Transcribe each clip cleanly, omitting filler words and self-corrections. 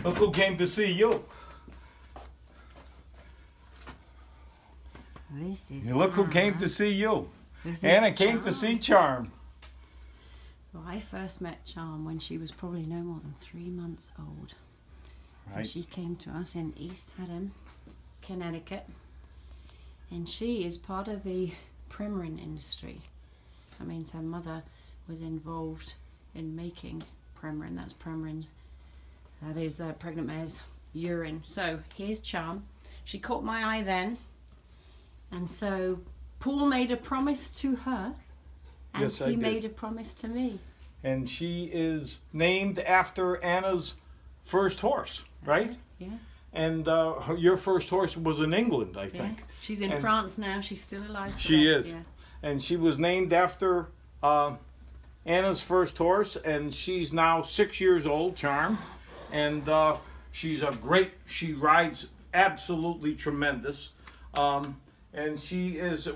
Look who came to see you. This is Look who came to see you. This is Anna came Charm. to see Charm. So I first met Charm when she was probably no more than 3 months old. Right. And she came to us in East Haddam, Connecticut. And she is part of the Premarin industry. That means her mother was involved in making Premarin. That's Premarin. That is pregnant mare's urine. So here's Charm. She caught my eye then. And so Paul made a promise to her. And Yes, I he did. made a promise to me. And she is named after Anna's first horse, right? Yeah. And your first horse was in England, I Yeah. think. She's in And France now. She's still alive. She today. is. Yeah. And she was named after Anna's first horse, and she's now 6 years old, Charm. And she rides absolutely tremendous. And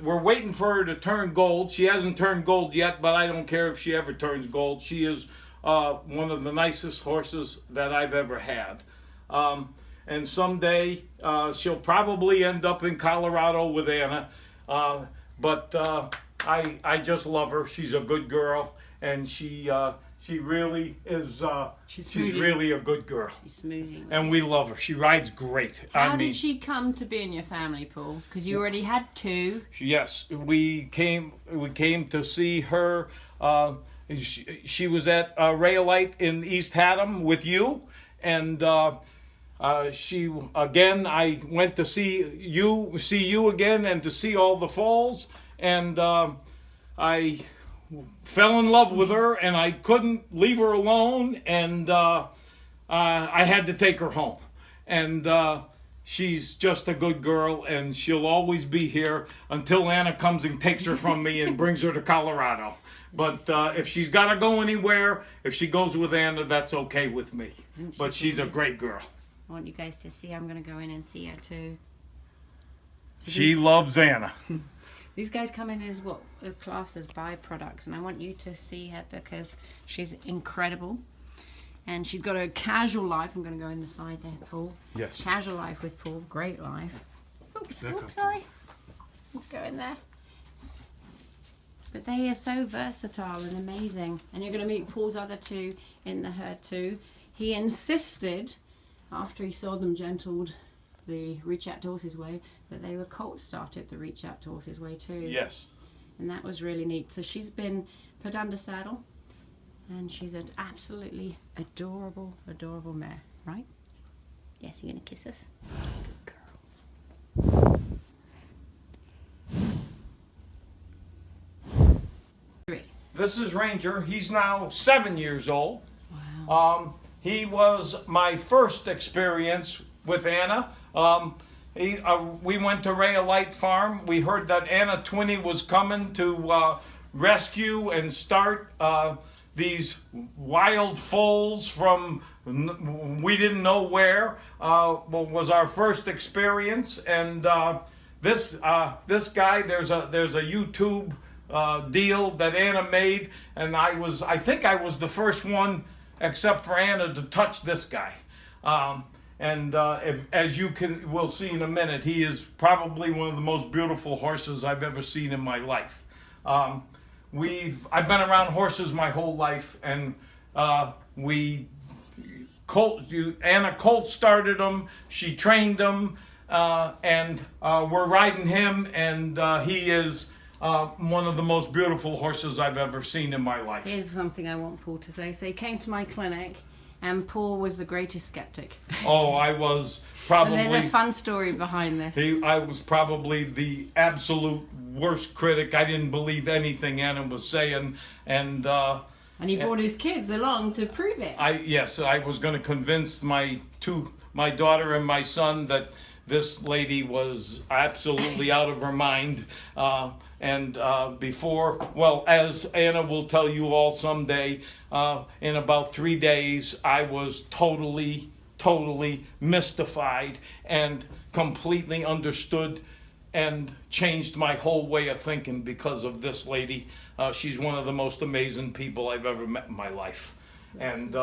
we're waiting for her to turn gold. She hasn't turned gold yet, but I don't care if she ever turns gold. She is one of the nicest horses that I've ever had. And someday she'll probably end up in Colorado with Anna. But I just love her. She's a good girl, and she really is. She's really a good girl. She's smoothing. And we love her. She rides great. How did she come to be in your family, Paul? Because you already had two. Yes, we came to see her. She was at Rayolite in East Haddam with you, and I went to see you again, and to see all the foals, and I fell in love with her, and I couldn't leave her alone, and I had to take her home. And she's just a good girl, and she'll always be here until Anna comes and takes her from me and brings her to Colorado. But if she's got to go anywhere, if she goes with Anna, that's okay with me. But she's a great girl. I want you guys to see. I'm going to go in and see her too. She loves Anna. These guys come in as what are classed as byproducts, and I want you to see her because she's incredible. And she's got a casual life. I'm going to go in the side there, Paul. Yes. Casual life with Paul. Great life. Oops, sorry. Let's go in there. But they are so versatile and amazing. And you're going to meet Paul's other two in the herd too. He insisted, after he saw them gentled the Reach Out to Horses Way, that they were colt started the Reach Out to Horses Way too. Yes. And that was really neat. So she's been put under saddle, and she's an absolutely adorable, adorable mare, right? Yes, you're going to kiss us? Good girl. This is Ranger. He's now 7 years old. Wow. He was my first experience with Anna. We went to Rayolite Farm. We heard that Anna Twinney was coming to rescue and start these wild foals from we didn't know where. Was our first experience, and this guy, there's a YouTube deal that Anna made, and I think I was the first one, except for Anna, to touch this guy. As we'll see in a minute, he is probably one of the most beautiful horses I've ever seen in my life. I've been around horses my whole life, and Anna colt started him. She trained him, and we're riding him, and he is one of the most beautiful horses I've ever seen in my life. Here's something I want Paul to say. So he came to my clinic, and Paul was the greatest skeptic. Oh, I was probably... And there's a fun story behind this. I was probably the absolute worst critic. I didn't believe anything Anna was saying, and he brought his kids along to prove it. I was going to convince my daughter and my son that this lady was absolutely out of her mind. As Anna will tell you all someday, in about 3 days, I was totally mystified and completely understood and changed my whole way of thinking because of this lady. She's one of the most amazing people I've ever met in my life. And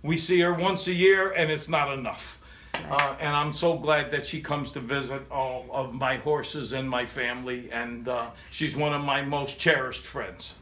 we see her once a year, and it's not enough. And I'm so glad that she comes to visit all of my horses and my family, and she's one of my most cherished friends.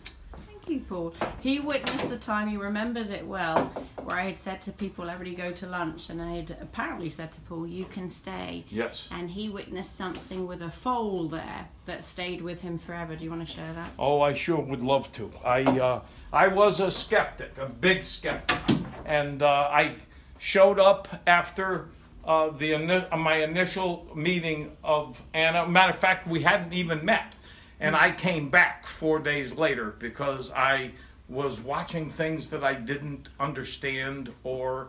Thank you, Paul. He witnessed the time, he remembers it well, where I had said to people, everybody go to lunch, and I had apparently said to Paul, you can stay. Yes. And he witnessed something with a foal there that stayed with him forever. Do you want to share that? Oh, I sure would love to. I was a skeptic, a big skeptic, and I showed up after my initial meeting of Anna. Matter of fact, we hadn't even met. And I came back 4 days later because I was watching things that I didn't understand or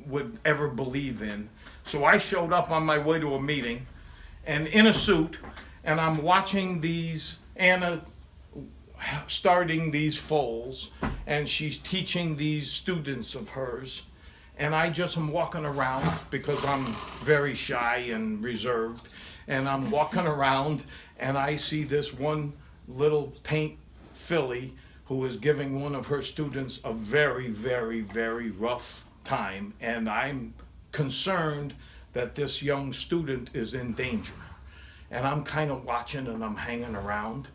would ever believe in. So I showed up on my way to a meeting and in a suit, and I'm watching Anna starting these foals, and she's teaching these students of hers. And I just am walking around because I'm very shy and reserved. And I'm walking around, and I see this one little paint filly who is giving one of her students a very, very, very rough time. And I'm concerned that this young student is in danger. And I'm kind of watching, and I'm hanging around.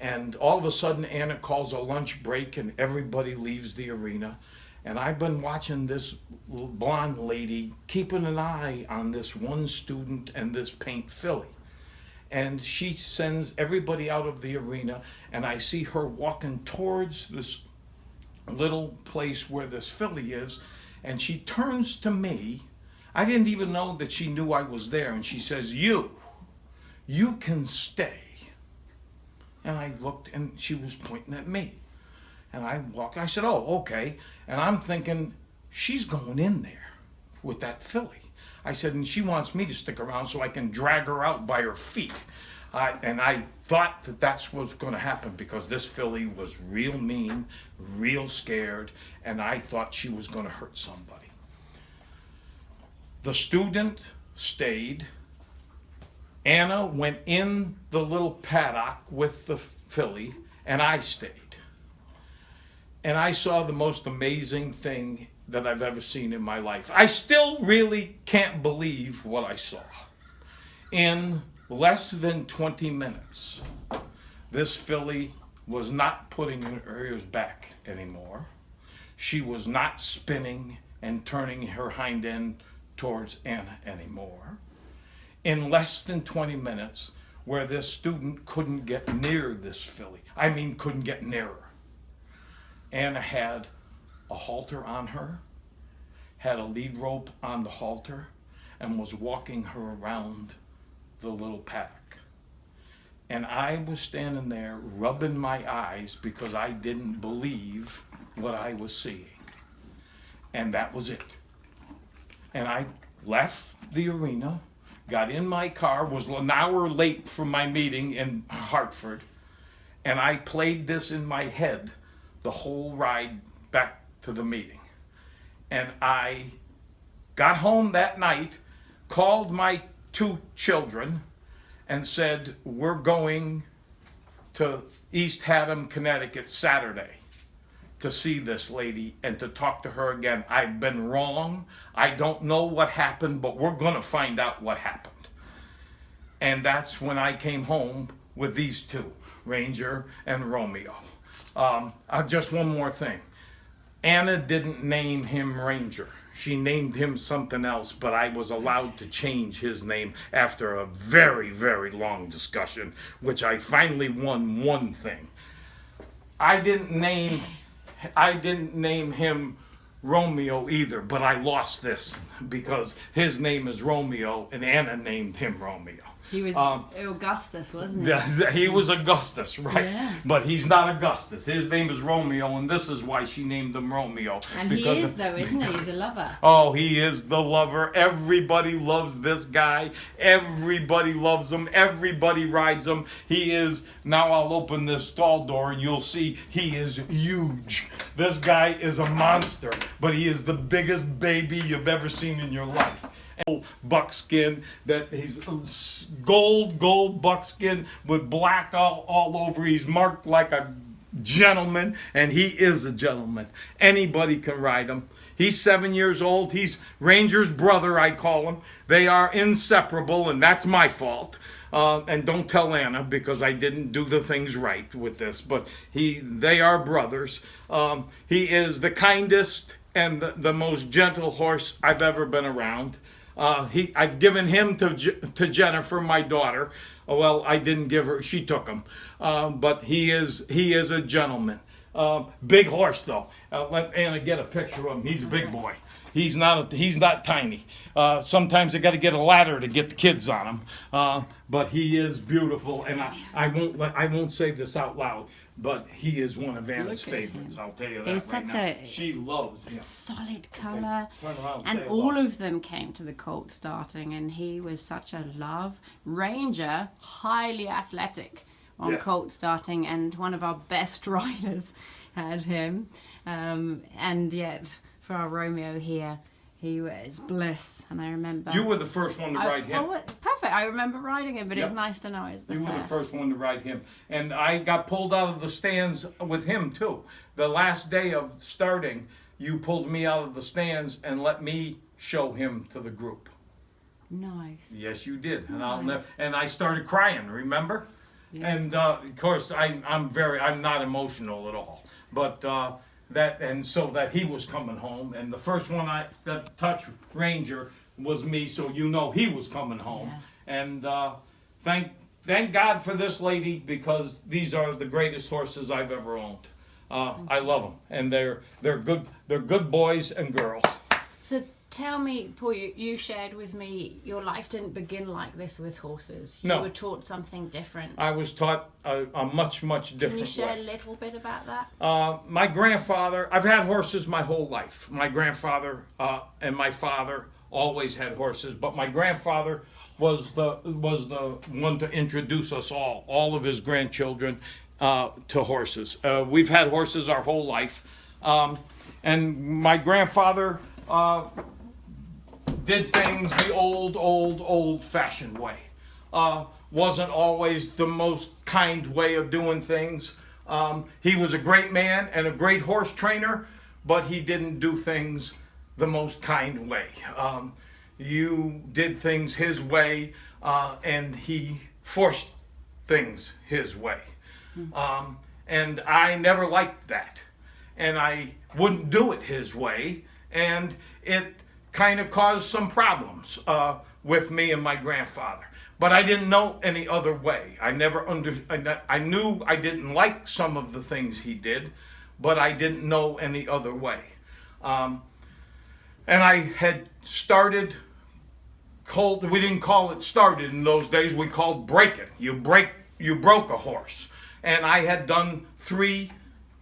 And all of a sudden, Anna calls a lunch break, and everybody leaves the arena. And I've been watching this blonde lady keeping an eye on this one student and this paint filly. And she sends everybody out of the arena, and I see her walking towards this little place where this filly is, and she turns to me. I didn't even know that she knew I was there, and she says, you can stay. And I looked, and she was pointing at me. And I said, oh, okay. And I'm thinking, she's going in there with that filly. I said, and she wants me to stick around so I can drag her out by her feet. And I thought that that's what's going to happen because this filly was real mean, real scared, and I thought she was going to hurt somebody. The student stayed. Anna went in the little paddock with the filly, and I stayed. And I saw the most amazing thing that I've ever seen in my life. I still really can't believe what I saw. In less than 20 minutes, this filly was not putting her ears back anymore. She was not spinning and turning her hind end towards Anna anymore. In less than 20 minutes, where this student couldn't get near this filly, couldn't get nearer. Anna had a halter on her, had a lead rope on the halter, and was walking her around the little paddock. And I was standing there rubbing my eyes because I didn't believe what I was seeing. And that was it. And I left the arena, got in my car, was an hour late from my meeting in Hartford, and I played this in my head the whole ride back to the meeting. And I got home that night, called my 2 children, and said, we're going to East Haddam, Connecticut Saturday to see this lady and to talk to her again. I've been wrong. I don't know what happened, but we're going to find out what happened. And that's when I came home with these 2, Ranger and Romeo. Just one more thing. Anna didn't name him Ranger. She named him something else, but I was allowed to change his name after a very, very long discussion, which I finally won one thing. I didn't name him Romeo either, but I lost this because his name is Romeo and Anna named him Romeo. He was Augustus, wasn't he? He was Augustus, right? Yeah. But he's not Augustus. His name is Romeo, and this is why she named him Romeo. And he is, though, isn't he? He's a lover. Oh, he is the lover. Everybody loves this guy. Everybody loves him. Everybody rides him. He is, now I'll open this stall door, and you'll see he is huge. This guy is a monster, but he is the biggest baby you've ever seen in your life. buckskin, that he's gold buckskin with black all over. He's marked like a gentleman, and he is a gentleman. Anybody can ride him. He's 7 years old. He's Ranger's brother, I call him. They are inseparable, and that's my fault. And don't tell Anna, because I didn't do the things right with this. But they are brothers. He is the kindest and the most gentle horse I've ever been around. I've given him to Jennifer, my daughter. Well, I didn't give her; she took him. But he is a gentleman. Big horse, though. Let Anna get a picture of him. He's a big boy. He's not tiny. Sometimes I got to get a ladder to get the kids on him. But he is beautiful, and I won't say this out loud, but he is one of Anna's favorites. I'll tell you that. He's right such now. a She loves him. solid colour, Turn around and and say all hello. of them came to the colt starting, and he was such a love. Ranger, highly athletic on Yes. colt starting, and one of our best riders had him. And yet, for our Romeo here, he was bliss. And I remember You were the first one to ride him. Perfect. I remember riding him, but it's Yep. nice to know it's the You first. were the first one to ride him. And I got pulled out of the stands with him, too. The last day of starting, you pulled me out of the stands and let me show him to the group. Nice. Yes, you did. And Nice. I started crying, remember? Yeah. And of course, I'm not emotional at all. But so that he was coming home, and the first one that touched Ranger was me, so he was coming home. Yeah. And thank God for this lady, because these are the greatest horses I've ever owned. I love them, and they're good boys and girls. So tell me, Paul, you shared with me your life didn't begin like this with horses. You No. were taught something different. I was taught a much different Can you share way. a little bit about that? My grandfather, I've had horses my whole life. My grandfather and my father always had horses, but my grandfather was the one to introduce us all of his grandchildren, to horses. We've had horses our whole life, and my grandfather did things the old-fashioned way. Wasn't always the most kind way of doing things. He was a great man and a great horse trainer, but he didn't do things the most kind way. You did things his way, and he forced things his way. And I never liked that. And I wouldn't do it his way, and it kind of caused some problems with me and my grandfather. But I didn't know any other way. I knew I didn't like some of the things he did, but I didn't know any other way. And I had started colt. We didn't call it started in those days. We called breaking. You broke a horse. And I had done 3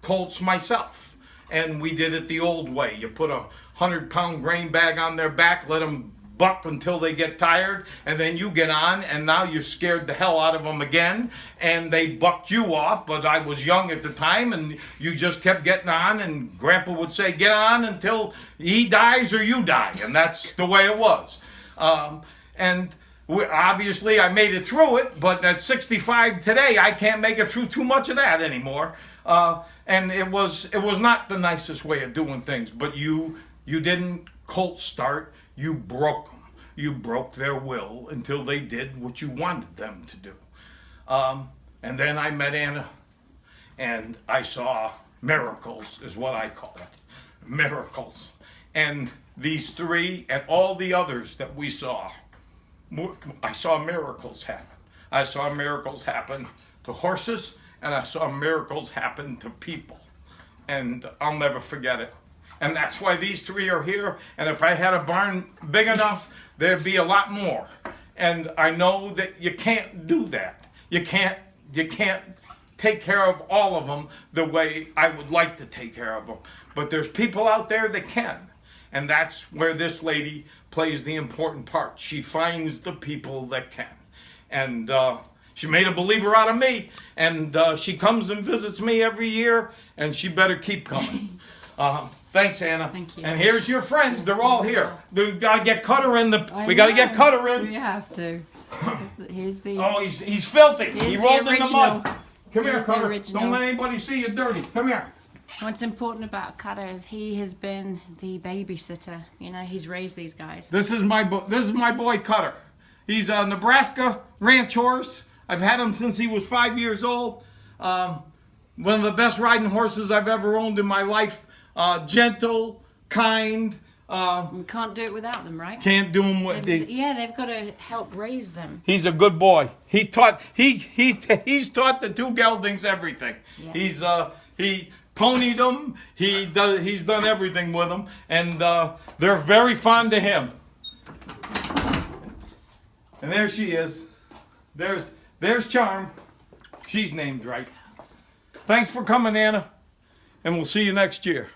colts myself. And we did it the old way. You put a 100-pound grain bag on their back, let them buck until they get tired, and then you get on, and now you scared the hell out of them again, and they bucked you off. But I was young at the time, and you just kept getting on, and Grandpa would say, get on until he dies or you die, and that's the way it was. Obviously I made it through it, but at 65 today, I can't make it through too much of that anymore. And it was not the nicest way of doing things, but you didn't colt start. You broke them. You broke their will until they did what you wanted them to do. And then I met Anna, and I saw miracles, is what I call it. Miracles. And these 3 and all the others that we saw, I saw miracles happen. I saw miracles happen to horses, and I saw miracles happen to people. And I'll never forget it. And that's why these 3 are here. And if I had a barn big enough, there'd be a lot more. And I know that you can't do that. You can't take care of all of them the way I would like to take care of them. But there's people out there that can. And that's where this lady plays the important part. She finds the people that can. And she made a believer out of me. And she comes and visits me every year, and she better keep coming. Thanks, Anna. Thank you. And here's your friends. They're all here. We gotta get Cutter in the. I We gotta know. get Cutter in. We have to. Here's the. Oh, he's filthy. Here's He the rolled in the original. mud. Come here, Here's the Cutter. original. Don't let anybody see you dirty. Come here. What's important about Cutter is he has been the babysitter. You know, he's raised these guys. This is my boy Cutter. He's a Nebraska ranch horse. I've had him since he was 5 years old. One of the best riding horses I've ever owned in my life. Gentle, kind. We can't do it without them, right? Can't do him with Yeah, they've got to help raise them. He's a good boy. He's taught the two geldings everything. Yeah. He ponied them. He's done everything with them, and they're very fond of him. And there she is. There's Charm. She's named right. Thanks for coming, Anna, and we'll see you next year.